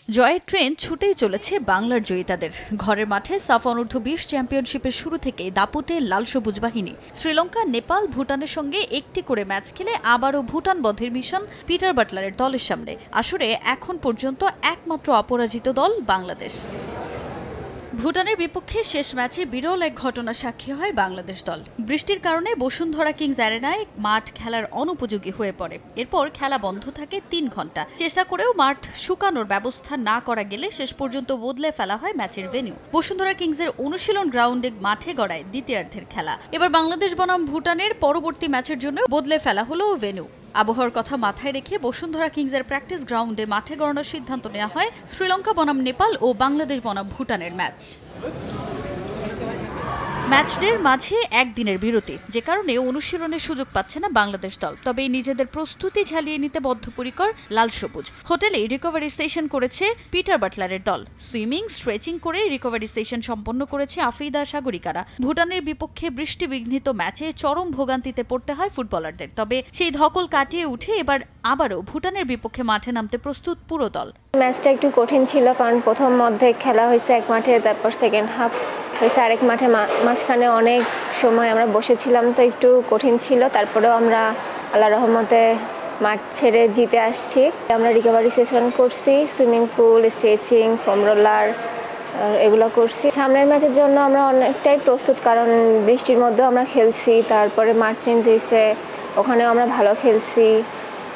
জয়ের ট্রেন ছুটেই চলেছে বাংলার জয়িতাদের। ঘরের মাঠে সাফ অনূর্ধ্ব-20 চ্যাম্পিয়নশিপের শুরু থেকেই দাপুটে লাল সবুজ বাহিনী। শ্রীলঙ্কা, নেপাল, ভুটানের সঙ্গে একটি করে ম্যাচ খেলে আবারও ভুটান বধের মিশন পিটার বাটলারের দলের সামনে। আসরে এখন পর্যন্ত একমাত্র অপরাজিত দল বাংলাদেশ। ভুটানের বিপক্ষে শেষ ম্যাচে বিরল এক ঘটনা সাক্ষী হয় বাংলাদেশ দল। বৃষ্টির কারণে বসুন্ধরা কিংস অ্যারেনায় মাঠ খেলার অনুপযোগী হয়ে পড়ে। এরপর খেলা বন্ধ থাকে 3 ঘন্টা। চেষ্টা করেও মাঠ শুকানোর ব্যবস্থা না করা গেলে শেষ পর্যন্ত বদলে ফেলা হয় ম্যাচের ভেন্যু। বসুন্ধরা কিংসের অনুশীলন গ্রাউন্ডে মাঠে গড়ায় দ্বিতীয়ার্ধের খেলা। এবার বাংলাদেশ বনাম ভুটানের পরবর্তী ম্যাচের জন্য বদলে ফেলা হলো ভেন্যু। আবহাওয়ার কথা মাথায় রেখে বসুন্ধরা কিংসের প্র্যাকটিস গ্রাউন্ডে মাঠে গড়ানোর সিদ্ধান্ত নেওয়া হয় শ্রীলঙ্কা বনাম নেপাল ও বাংলাদেশ বনাম ভুটানের ম্যাচ। ম্যাচডের মাঝে একদিনের বিরতি, যে কারণে অনুশীলনের সুযোগ পাচ্ছে না বাংলাদেশ দল। তবে নিজেদের প্রস্তুতি ঝালিয়ে নিতে বদ্ধপরিকর লাল সবুজ। হোটেলে রিকভারি সেশন করেছে পিটার বাটলারের দল। সুইমিং, স্ট্রেচিং করে রিকভারি সেশন সম্পন্ন করেছে আফিদা সাগরিকারা। ভুটানের বিপক্ষে বৃষ্টি বিঘ্নিত ম্যাচে চরম ভোগান্তিতে পড়তে হয় ফুটবলারদের। তবে সেই ধকল কাটিয়ে উঠে এবার আবারও ভুটানের বিপক্ষে মাঠে নামতে প্রস্তুত পুরো দল। ম্যাচটা একটু কঠিন ছিল, কারণ প্রথম মধ্যে খেলা হয়েছে এক মাঠে, তারপর সেকেন্ড হাফ হয়েছে আরেক মাঠে। মাঝখানে অনেক সময় আমরা বসেছিলাম, তো একটু কঠিন ছিল। তারপরেও আমরা আল্লাহ রহমতে মাঠ ছেড়ে জিতে আসছি। আমরা রিকভারি সেশন করছি, swimming pool, stretching, foam roller এগুলো করছি। সামনের ম্যাচের জন্য আমরা অনেকটাই প্রস্তুত, কারণ বৃষ্টির মধ্যেও আমরা খেলছি। তারপরে মাঠ চেঞ্জ হয়েছে, ওখানেও আমরা ভালো খেলছি।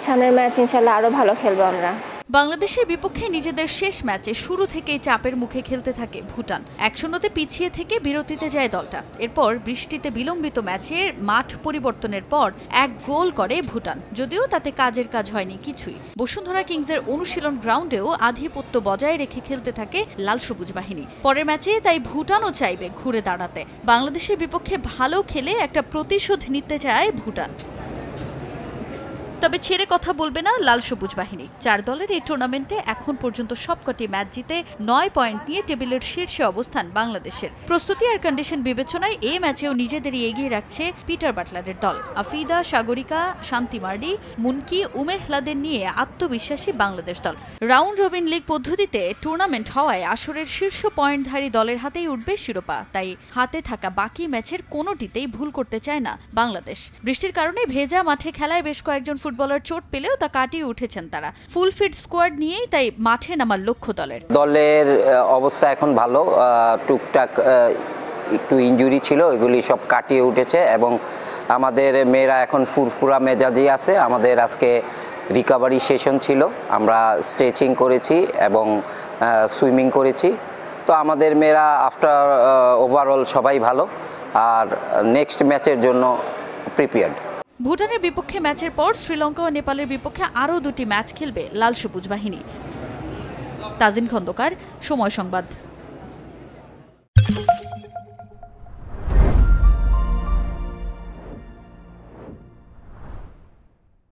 সামনের ম্যাচ ইনশাল্লাহ আরও ভালো খেলবো আমরা। বাংলাদেশের বিপক্ষে নিজেদের শেষ ম্যাচে শুরু থেকেই চাপের মুখে খেলতে থাকে ভুটান। 1-0 পিছিয়ে থেকে বিরতিতে যায় দলটা। এরপর বৃষ্টিতে বিলম্বিত ম্যাচে মাঠ পরিবর্তনের পর এক গোল করে ভুটান, যদিও তাতে কাজের কাজ হয়নি কিছুই। বসুন্ধরা কিংসের অনুশীলন গ্রাউন্ডেও আধিপত্য বজায় রেখে খেলতে থাকে লাল সবুজ বাহিনী। পরের ম্যাচে তাই ভুটানও চাইবে ঘুরে দাঁড়াতে। বাংলাদেশের বিপক্ষে ভালো খেলে একটা প্রতিশোধ নিতে চায় ভুটান। তবে ছেড়ে কথা বলবে না লাল সবুজ বাহিনী। 4 দলের এই টুর্নামেন্টে এখন পর্যন্ত সবকটি ম্যাচ জিতে 9 পয়েন্ট নিয়ে টেবিলের শীর্ষে অবস্থান বাংলাদেশের। প্রস্তুতি আর কন্ডিশন বিবেচনায় এই ম্যাচেও নিজেদেরই এগিয়ে রাখছে পিটার বাটলারের দল। আফিদা, সাগরিকা, শান্তি মার্ডি, মুনকি, উমেহলাদের নিয়ে আত্মবিশ্বাসী বাংলাদেশ দল। রাউন্ড রবিন লিগ পদ্ধতিতে টুর্নামেন্ট হওয়ায় আসরের শীর্ষ পয়েন্টধারী দলের হাতেই উঠবে শিরোপা। তাই হাতে থাকা বাকি ম্যাচের কোনোটিতেই ভুল করতে চায় না বাংলাদেশ। বৃষ্টির কারণে ভেজা মাঠে খেলায় বেশ কয়েকজন ফুটবলার চোট পেলেও তা কাটিয়ে উঠেছেন তারা। ফুল ফিট স্কোয়াড নিয়েই তাই মাঠে নামার লক্ষ্য দলের। দলের অবস্থা এখন ভালো, টুকটাক একটু ইনজুরি ছিল, এগুলি সব কাটিয়ে উঠেছে এবং আমাদের মেয়েরা এখন ফুরফুরা মেজাজি আছে। আমাদের আজকে রিকভারি সেশন ছিল, আমরা স্ট্রেচিং করেছি এবং সুইমিং করেছি। তো আমাদের মেয়েরা আফটার ওভারঅল সবাই ভালো, আর নেক্সট ম্যাচের জন্য প্রিপেয়ার্ড। ভুটানের বিপক্ষে ম্যাচের পর শ্রীলঙ্কা ও নেপালের বিপক্ষে আরও 2টি ম্যাচ খেলবে লাল সবুজ বাহিনী। তাজিন খন্দকার, সময় সংবাদ।